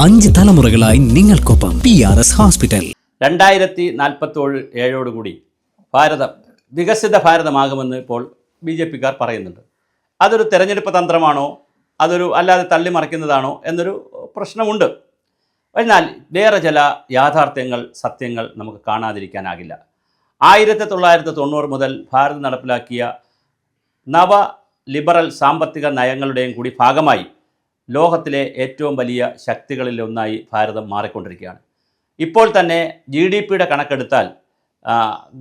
5 തലമുറകളായി നിങ്ങൾക്കൊപ്പം PRS hospital. 2047 ഭാരതം വികസിത ഭാരതമാകുമെന്ന് ഇപ്പോൾ BJPക്കാർ പറയുന്നുണ്ട്. അതൊരു തെരഞ്ഞെടുപ്പ് തന്ത്രമാണോ, അല്ലാതെ തള്ളിമറിക്കുന്നതാണോ എന്നൊരു പ്രശ്നമുണ്ട്. എന്നാൽ വേറെ ചില യാഥാർത്ഥ്യങ്ങൾ, സത്യങ്ങൾ നമുക്ക് കാണാതിരിക്കാനാകില്ല. 1990 മുതൽ ഭാരതം നടപ്പിലാക്കിയ നവ ലിബറൽ സാമ്പത്തിക നയങ്ങളുടെയും കൂടി ഭാഗമായി ലോകത്തിലെ ഏറ്റവും വലിയ ശക്തികളിലൊന്നായി ഭാരതം മാറിക്കൊണ്ടിരിക്കുകയാണ്. ഇപ്പോൾ തന്നെ GDPയുടെ കണക്കെടുത്താൽ,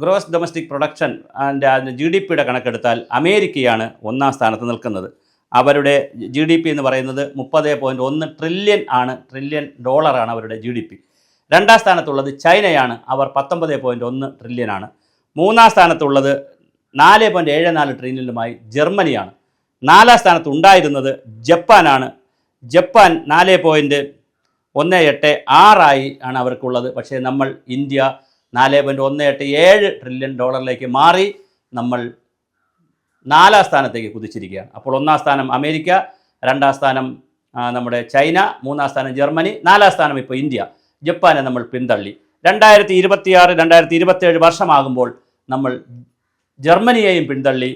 ഗ്രോസ് ഡൊമസ്റ്റിക് പ്രൊഡക്ഷൻ ആൻഡ് GDPയുടെ കണക്കെടുത്താൽ അമേരിക്കയാണ് ഒന്നാം സ്ഥാനത്ത് നിൽക്കുന്നത്. അവരുടെ GDP എന്ന് പറയുന്നത് 30.1 ട്രില്യൺ ആണ്, ട്രില്യൺ ഡോളറാണ് അവരുടെ GDP. രണ്ടാം സ്ഥാനത്തുള്ളത് ചൈനയാണ്, അവർ 19.1 ട്രില്യനാണ്. മൂന്നാം സ്ഥാനത്തുള്ളത് 4.74 ട്രില്യനുമായി ജർമ്മനിയാണ്. നാലാം സ്ഥാനത്ത് ഉണ്ടായിരുന്നത് ജപ്പാനാണ്. ജപ്പാൻ 4.186 ആണ് അവർക്കുള്ളത്. പക്ഷേ നമ്മൾ ഇന്ത്യ 4.187 ട്രില്യൺ ഡോളറിലേക്ക് മാറി നമ്മൾ 4ാം സ്ഥാനത്തേക്ക് കുതിച്ചിരിക്കുകയാണ്. അപ്പോൾ 1ാം സ്ഥാനം അമേരിക്ക, 2ാം സ്ഥാനം നമ്മുടെ ചൈന, 3ാം സ്ഥാനം ജർമ്മനി, 4ാം സ്ഥാനം ഇപ്പോൾ ഇന്ത്യ. ജപ്പാനെ നമ്മൾ പിന്തള്ളി. 2026-2027 വർഷമാകുമ്പോൾ നമ്മൾ ജർമ്മനിയെയും പിന്തള്ളി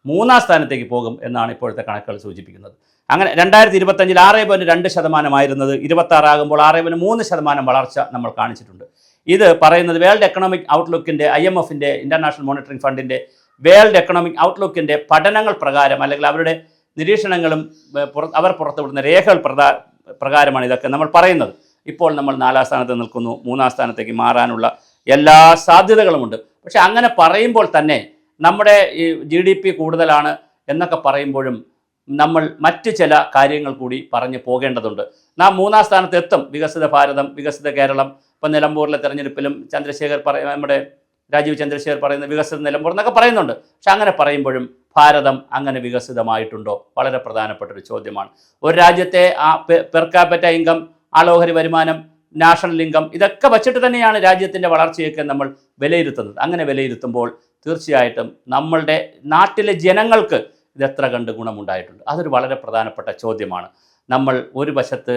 3ാം സ്ഥാനത്തേക്ക് പോകും എന്നാണ് ഇപ്പോഴത്തെ കണക്കുകൾ സൂചിപ്പിക്കുന്നത്. അങ്ങനെ 2025 6.2% ആയിരുന്നത് 26 ആകുമ്പോൾ 6.3% വളർച്ച നമ്മൾ കാണിച്ചിട്ടുണ്ട്. ഇത് പറയുന്നത് വേൾഡ് എക്കണോമിക് ഔട്ട്ലുക്കിൻ്റെ, IMFൻ്റെ, ഇൻ്റർനാഷണൽ മോണിറ്ററിംഗ് ഫണ്ടിൻ്റെ വേൾഡ് എക്കണോമിക് ഔട്ട്ലുക്കിൻ്റെ പഠനങ്ങൾ പ്രകാരം, അല്ലെങ്കിൽ അവരുടെ നിരീക്ഷണങ്ങളും അവർ പുറത്തുവിടുന്ന രേഖകൾ പ്രകാരമാണ് ഇതൊക്കെ നമ്മൾ പറയുന്നത്. ഇപ്പോൾ നമ്മൾ 4ാം സ്ഥാനത്ത് നിൽക്കുന്നു. 3ാം സ്ഥാനത്തേക്ക് മാറാനുള്ള എല്ലാ സാധ്യതകളുമുണ്ട്. പക്ഷേ അങ്ങനെ പറയുമ്പോൾ തന്നെ നമ്മുടെ ഈ GDP കൂടുതലാണ് എന്നൊക്കെ പറയുമ്പോഴും നമ്മൾ മറ്റ് ചില കാര്യങ്ങൾ കൂടി പറഞ്ഞു പോകേണ്ടതുണ്ട്. നാം 3ാം സ്ഥാനത്ത് എത്തും. വികസിത ഭാരതം, വികസിത കേരളം. ഇപ്പം നിലമ്പൂരിലെ തെരഞ്ഞെടുപ്പിലും നമ്മുടെ രാജീവ് ചന്ദ്രശേഖർ പറയുന്ന വികസിത നിലമ്പൂർ എന്നൊക്കെ പറയുന്നുണ്ട്. പക്ഷെ അങ്ങനെ പറയുമ്പോഴും ഭാരതം അങ്ങനെ വികസിതമായിട്ടുണ്ടോ? വളരെ പ്രധാനപ്പെട്ടൊരു ചോദ്യമാണ്. ഒരു രാജ്യത്തെ പെർ ക്യാപിറ്റ ഇൻകം, ആളോഹരി വരുമാനം, നാഷണൽ ഇൻകം, ഇതൊക്കെ വച്ചിട്ട് തന്നെയാണ് രാജ്യത്തിൻ്റെ വളർച്ചയൊക്കെ നമ്മൾ വിലയിരുത്തുന്നത്. അങ്ങനെ വിലയിരുത്തുമ്പോൾ തീർച്ചയായിട്ടും നമ്മളുടെ നാട്ടിലെ ജനങ്ങൾക്ക് ഇതെത്ര കണ്ട് ഗുണമുണ്ടായിട്ടുണ്ട്? അതൊരു വളരെ പ്രധാനപ്പെട്ട ചോദ്യമാണ്. നമ്മൾ ഒരു വശത്ത്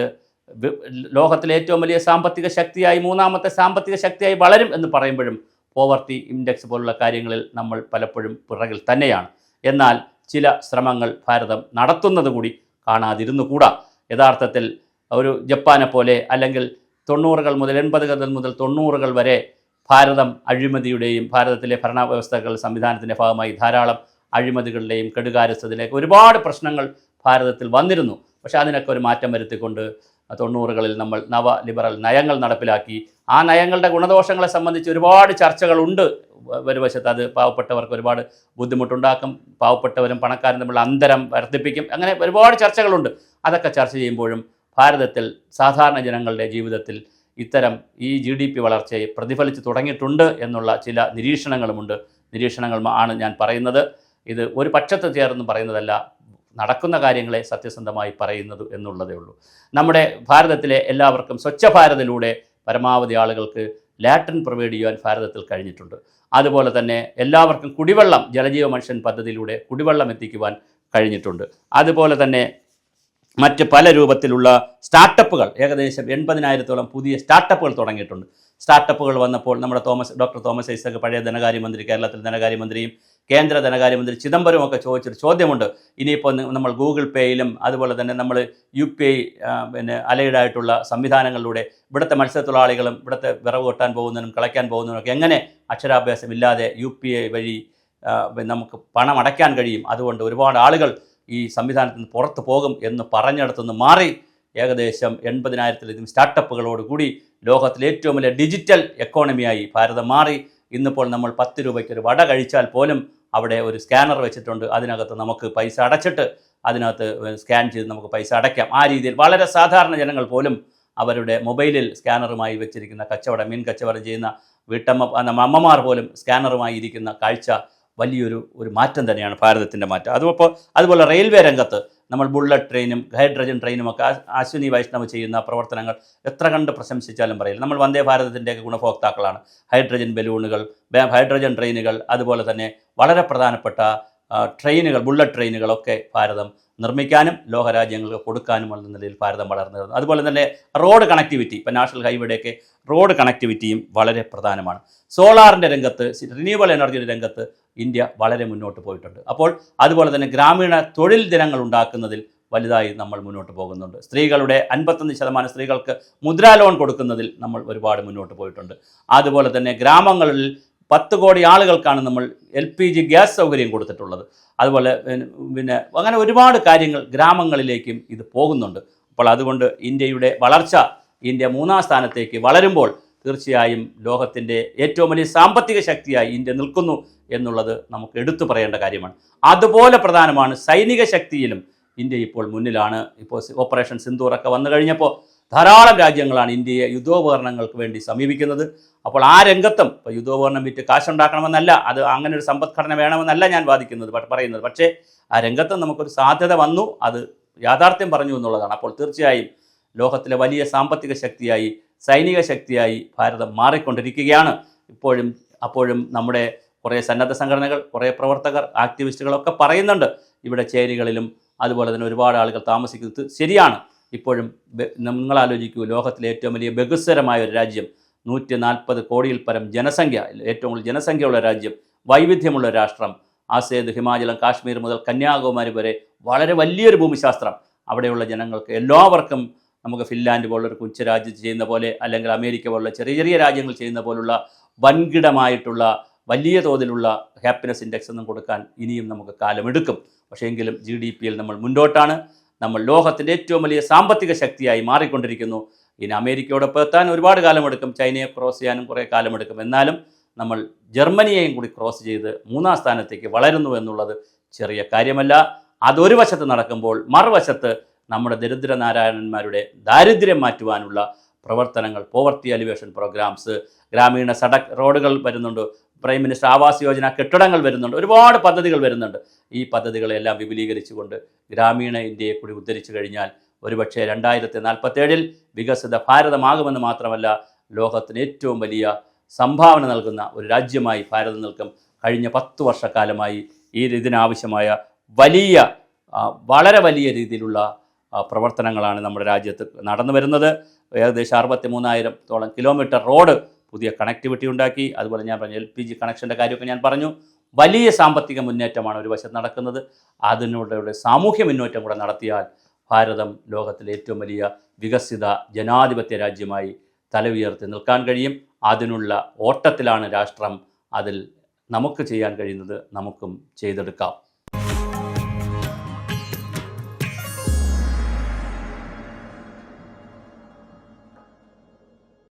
ലോകത്തിലെ ഏറ്റവും വലിയ സാമ്പത്തിക ശക്തിയായി, 3ാമത്തെ സാമ്പത്തിക ശക്തിയായി വളരും എന്ന് പറയുമ്പോഴും പോവർട്ടി ഇൻഡെക്സ് പോലുള്ള കാര്യങ്ങളിൽ നമ്മൾ പലപ്പോഴും പിറകിൽ തന്നെയാണ്. എന്നാൽ ചില ശ്രമങ്ങൾ ഭാരതം നടത്തുന്നത് കൂടി കാണാതിരുന്നുകൂടാ. യഥാർത്ഥത്തിൽ ഒരു ജപ്പാനെ പോലെ, അല്ലെങ്കിൽ 90-കൾ മുതൽ 80-കൾ മുതൽ 90-കൾ വരെ ഭാരതം അഴിമതിയുടെയും, ഭാരതത്തിലെ ഭരണവ്യവസ്ഥകൾ സംവിധാനത്തിൻ്റെ ഭാഗമായി ധാരാളം അഴിമതികളുടെയും കെടുകാര്യസ്ഥതയിലേക്ക് ഒരുപാട് പ്രശ്നങ്ങൾ ഭാരതത്തിൽ വന്നിരുന്നു. പക്ഷേ അതിനൊക്കെ ഒരു മാറ്റം വരുത്തിക്കൊണ്ട് 90-കളിൽ നമ്മൾ നവ ലിബറൽ നയങ്ങൾ നടപ്പിലാക്കി. ആ നയങ്ങളുടെ ഗുണദോഷങ്ങളെ സംബന്ധിച്ച് ഒരുപാട് ചർച്ചകളുണ്ട്. ഒരു വശത്ത് അത് പാവപ്പെട്ടവർക്ക് ഒരുപാട് ബുദ്ധിമുട്ടുണ്ടാക്കും, പാവപ്പെട്ടവരും പണക്കാരും തമ്മിലുള്ള അന്തരം വർദ്ധിപ്പിക്കും. അങ്ങനെ ഒരുപാട് ചർച്ചകളുണ്ട്. അതൊക്കെ ചർച്ച ചെയ്യുമ്പോഴും ഭാരതത്തിൽ സാധാരണ ജനങ്ങളുടെ ജീവിതത്തിൽ ഇത്തരം ഈ GDP വളർച്ചയെ പ്രതിഫലിച്ച് തുടങ്ങിയിട്ടുണ്ട് എന്നുള്ള ചില നിരീക്ഷണങ്ങളുമുണ്ട്. നിരീക്ഷണങ്ങൾ ആണ് ഞാൻ പറയുന്നത്. ഇത് ഒരു പക്ഷത്ത് ചേർന്ന് പറയുന്നതല്ല, നടക്കുന്ന കാര്യങ്ങളെ സത്യസന്ധമായി പറയുന്നത് എന്നുള്ളതേ ഉള്ളൂ. നമ്മുടെ ഭാരതത്തിലെ എല്ലാവർക്കും സ്വച്ഛ ഭാരതിലൂടെ പരമാവധി ആളുകൾക്ക് ലാട്രിൻ പ്രൊവൈഡ് ചെയ്യാൻ ഭാരതത്തിൽ കഴിഞ്ഞിട്ടുണ്ട്. അതുപോലെ തന്നെ എല്ലാവർക്കും കുടിവെള്ളം, ജലജീവ മിഷൻ പദ്ധതിയിലൂടെ കുടിവെള്ളം എത്തിക്കുവാൻ കഴിഞ്ഞിട്ടുണ്ട്. അതുപോലെ തന്നെ മറ്റ് പല രൂപത്തിലുള്ള സ്റ്റാർട്ടപ്പുകൾ, ഏകദേശം 80,000-ഓളം പുതിയ സ്റ്റാർട്ടപ്പുകൾ തുടങ്ങിയിട്ടുണ്ട്. സ്റ്റാർട്ടപ്പുകൾ വന്നപ്പോൾ നമ്മുടെ ഡോക്ടർ തോമസ് ഐസക്, പഴയ ധനകാര്യമന്ത്രി, കേരളത്തിലെ ധനകാര്യമന്ത്രിയും കേന്ദ്ര ധനകാര്യമന്ത്രി ചിദംബരവും ഒക്കെ ചോദിച്ചൊരു ചോദ്യമുണ്ട്. ഇനിയിപ്പോൾ നമ്മൾ ഗൂഗിൾ പേയിലും അതുപോലെ തന്നെ നമ്മൾ UPI അലൈഡായിട്ടുള്ള സംവിധാനങ്ങളിലൂടെ ഇവിടുത്തെ മത്സ്യത്തൊഴിലാളികളും ഇവിടുത്തെ വിറവ് കൊട്ടാൻ പോകുന്നതിനും കളയ്ക്കാൻ പോകുന്നതിനൊക്കെ എങ്ങനെ അക്ഷരാഭ്യാസമില്ലാതെ UPI വഴി നമുക്ക് പണം അടയ്ക്കാൻ കഴിയും? അതുകൊണ്ട് ഒരുപാട് ആളുകൾ ഈ സംവിധാനത്തിൽ നിന്ന് പുറത്തു പോകും എന്ന് പറഞ്ഞിടത്തുനിന്ന് മാറി ഏകദേശം 80,000-ലധികം സ്റ്റാർട്ടപ്പുകളോടുകൂടി ലോകത്തിലെ ഏറ്റവും വലിയ ഡിജിറ്റൽ എക്കോണമിയായി ഭാരതം മാറി. ഇന്നിപ്പോൾ നമ്മൾ 10 രൂപയ്ക്ക് ഒരു വട കഴിച്ചാൽ പോലും അവിടെ ഒരു സ്കാനർ വെച്ചിട്ടുണ്ട്. അതിനകത്ത് നമുക്ക് പൈസ അടച്ചിട്ട് അതിനകത്ത് സ്കാൻ ചെയ്ത് നമുക്ക് പൈസ അടയ്ക്കാം. ആ രീതിയിൽ വളരെ സാധാരണ ജനങ്ങൾ പോലും അവരുടെ മൊബൈലിൽ സ്കാനറുമായി വെച്ചിരിക്കുന്ന മീൻ കച്ചവടം ചെയ്യുന്ന അമ്മമാർ പോലും സ്കാനറുമായി ഇരിക്കുന്ന കാഴ്ച വലിയൊരു മാറ്റം തന്നെയാണ്, ഭാരതത്തിൻ്റെ മാറ്റം. അതുപോലെ റെയിൽവേ രംഗത്ത് നമ്മൾ ബുള്ളറ്റ് ട്രെയിനും ഹൈഡ്രജൻ ട്രെയിനുമൊക്കെ അശ്വിനി വൈഷ്ണവ് ചെയ്യുന്ന പ്രവർത്തനങ്ങൾ എത്ര കണ്ട് പ്രശംസിച്ചാലും പറയില്ല. നമ്മൾ വന്ദേ ഭാരതത്തിൻ്റെയൊക്കെ ഗുണഭോക്താക്കളാണ്. ഹൈഡ്രജൻ ബലൂണുകൾ, ഹൈഡ്രജൻ ട്രെയിനുകൾ, അതുപോലെ തന്നെ വളരെ പ്രധാനപ്പെട്ട ട്രെയിനുകൾ, ബുള്ളറ്റ് ട്രെയിനുകളൊക്കെ ഭാരതം നിർമ്മിക്കാനും ലോകരാജ്യങ്ങൾക്ക് കൊടുക്കാനുമുള്ള നിലയിൽ ഭാരതം വളർന്നു വരുന്നത്. അതുപോലെ തന്നെ റോഡ് കണക്ടിവിറ്റി, ഇപ്പോൾ നാഷണൽ ഹൈവേയുടെയൊക്കെ റോഡ് കണക്ടിവിറ്റിയും വളരെ പ്രധാനമാണ്. സോളാറിൻ്റെ രംഗത്ത്, റിന്യൂവബിൾ എനർജിയുടെ രംഗത്ത് ഇന്ത്യ വളരെ മുന്നോട്ട് പോയിട്ടുണ്ട്. അപ്പോൾ അതുപോലെ തന്നെ ഗ്രാമീണ തൊഴിൽ ദിനങ്ങൾ ഉണ്ടാക്കുന്നതിൽ വലുതായി നമ്മൾ മുന്നോട്ട് പോകുന്നുണ്ട്. സ്ത്രീകളുടെ 51% സ്ത്രീകൾക്ക് മുദ്രാ ലോൺ കൊടുക്കുന്നതിൽ നമ്മൾ ഒരുപാട് മുന്നോട്ട് പോയിട്ടുണ്ട്. അതുപോലെ തന്നെ ഗ്രാമങ്ങളിൽ 10 കോടി ആളുകൾക്കാണ് നമ്മൾ LPG ഗ്യാസ് സൗകര്യം കൊടുത്തിട്ടുള്ളത്. അതുപോലെ പിന്നെ അങ്ങനെ ഒരുപാട് കാര്യങ്ങൾ ഗ്രാമങ്ങളിലേക്കും ഇത് പോകുന്നുണ്ട്. അപ്പോൾ അതുകൊണ്ട് ഇന്ത്യയുടെ വളർച്ച, ഇന്ത്യ 3-ാം സ്ഥാനത്തേക്ക് വളരുമ്പോൾ തീർച്ചയായും ലോകത്തിൻ്റെ ഏറ്റവും വലിയ സാമ്പത്തിക ശക്തിയായി ഇന്ത്യ നിൽക്കുന്നു എന്നുള്ളത് നമുക്ക് എടുത്തു പറയേണ്ട കാര്യമാണ്. അതുപോലെ പ്രധാനമാണ് സൈനിക ശക്തിയിലും ഇന്ത്യ ഇപ്പോൾ മുന്നിലാണ്. ഇപ്പോൾ ഓപ്പറേഷൻ സിന്ദൂറൊക്കെ വന്നു കഴിഞ്ഞപ്പോൾ ധാരാളം രാജ്യങ്ങളാണ് ഇന്ത്യയെ യുദ്ധോപകരണങ്ങൾക്ക് വേണ്ടി സമീപിക്കുന്നത്. അപ്പോൾ ആ രംഗത്തും ഇപ്പോൾ യുദ്ധോപകരണം വിറ്റ് കാശുണ്ടാക്കണമെന്നല്ല, അത് അങ്ങനെ ഒരു സമ്പദ്ഘടന വേണമെന്നല്ല ഞാൻ പറയുന്നത്. പക്ഷേ ആ രംഗത്തും നമുക്കൊരു സാധ്യത വന്നു, അത് യാഥാർത്ഥ്യം പറഞ്ഞു എന്നുള്ളതാണ്. അപ്പോൾ തീർച്ചയായും ലോകത്തിലെ വലിയ സാമ്പത്തിക ശക്തിയായി, സൈനിക ശക്തിയായി ഭാരതം മാറിക്കൊണ്ടിരിക്കുകയാണ്. അപ്പോഴും നമ്മുടെ കുറേ സന്നദ്ധ സംഘടനകൾ, കുറേ പ്രവർത്തകർ, ആക്ടിവിസ്റ്റുകളൊക്കെ പറയുന്നുണ്ട് ഇവിടെ ചേരികളിലും അതുപോലെ തന്നെ ഒരുപാട് ആളുകൾ താമസിക്കുന്നത് ശരിയാണ്. ഇപ്പോഴും നിങ്ങൾ ആലോചിക്കൂ, ലോകത്തിലെ ഏറ്റവും വലിയ ബഹുസ്വരമായ ഒരു രാജ്യം, 140 കോടിയിൽ പരം ജനസംഖ്യ, ഏറ്റവും കൂടുതൽ ജനസംഖ്യയുള്ള രാജ്യം, വൈവിധ്യമുള്ള രാഷ്ട്രം, ആസേത്, ഹിമാചലം, കാശ്മീർ മുതൽ കന്യാകുമാരി വരെ വളരെ വലിയൊരു ഭൂമിശാസ്ത്രം. അവിടെയുള്ള ജനങ്ങൾക്ക് എല്ലാവർക്കും നമുക്ക് ഫിൻലാൻഡ് പോലുള്ളൊരു കൊച്ചു രാജ്യം ചെയ്യുന്ന പോലെ, അല്ലെങ്കിൽ അമേരിക്ക പോലുള്ള ചെറിയ ചെറിയ രാജ്യങ്ങൾ ചെയ്യുന്ന പോലുള്ള വൻകിടമായിട്ടുള്ള വലിയ തോതിലുള്ള ഹാപ്പിനെസ് ഇൻഡെക്സ് ഒന്നും കൊടുക്കാൻ ഇനിയും നമുക്ക് കാലമെടുക്കും. പക്ഷേ എങ്കിലും GDP-യിൽ നമ്മൾ മുന്നോട്ടാണ്. നമ്മൾ ലോകത്തിൻ്റെ ഏറ്റവും വലിയ സാമ്പത്തിക ശക്തിയായി മാറിക്കൊണ്ടിരിക്കുന്നു. ഇനി അമേരിക്കയോടൊപ്പം എത്താൻ ഒരുപാട് കാലമെടുക്കും, ചൈനയെ ക്രോസ് ചെയ്യാനും കുറേ കാലമെടുക്കും. എന്നാലും നമ്മൾ ജർമ്മനിയെയും കൂടി ക്രോസ് ചെയ്ത് 3-ാം സ്ഥാനത്തേക്ക് വളരുന്നു എന്നുള്ളത് ചെറിയ കാര്യമല്ല. അതൊരു വശത്ത് നടക്കുമ്പോൾ മറുവശത്ത് നമ്മുടെ ദരിദ്രനാരായണന്മാരുടെ ദാരിദ്ര്യം മാറ്റുവാനുള്ള പ്രവർത്തനങ്ങൾ, പോവർട്ടി അലിവേഷൻ പ്രോഗ്രാംസ്, ഗ്രാമീണ റോഡുകൾ വരുന്നുണ്ട്, പ്രൈം മിനിസ്റ്റർ ആവാസ് യോജന കെട്ടിടങ്ങൾ വരുന്നുണ്ട്, ഒരുപാട് പദ്ധതികൾ വരുന്നുണ്ട്. ഈ പദ്ധതികളെല്ലാം വിപുലീകരിച്ചുകൊണ്ട് ഗ്രാമീണ ഇന്ത്യയെ കൂടി ഉദ്ധരിച്ചു കഴിഞ്ഞാൽ ഒരുപക്ഷെ 2047-ൽ വികസിത ഭാരതമാകുമെന്ന് മാത്രമല്ല, ലോകത്തിന് ഏറ്റവും വലിയ സംഭാവന നൽകുന്ന ഒരു രാജ്യമായി ഭാരതം നിൽക്കും. കഴിഞ്ഞ 10 വർഷക്കാലമായി ഇതിനാവശ്യമായ വളരെ വലിയ രീതിയിലുള്ള പ്രവർത്തനങ്ങളാണ് നമ്മുടെ രാജ്യത്ത് നടന്നു വരുന്നത്. ഏകദേശം 63,000-ഓളം കിലോമീറ്റർ റോഡ് പുതിയ കണക്ടിവിറ്റി ഉണ്ടാക്കി. അതുപോലെ ഞാൻ പറഞ്ഞു LPG കണക്ഷൻ്റെ കാര്യമൊക്കെ ഞാൻ പറഞ്ഞു. വലിയ സാമ്പത്തിക മുന്നേറ്റമാണ് ഒരു വശത്ത് നടക്കുന്നത്. അതിനോടെ സാമൂഹ്യ മുന്നേറ്റം കൂടെ നടത്തിയാൽ ഭാരതം ലോകത്തിലെ ഏറ്റവും വലിയ വികസിത ജനാധിപത്യ രാജ്യമായി തല ഉയർത്തി നിൽക്കാൻ കഴിയും. അതിനുള്ള ഓട്ടത്തിലാണ് രാഷ്ട്രം. അതിൽ നമുക്ക് ചെയ്യാൻ കഴിയുന്നത് നമുക്കും ചെയ്തെടുക്കാം.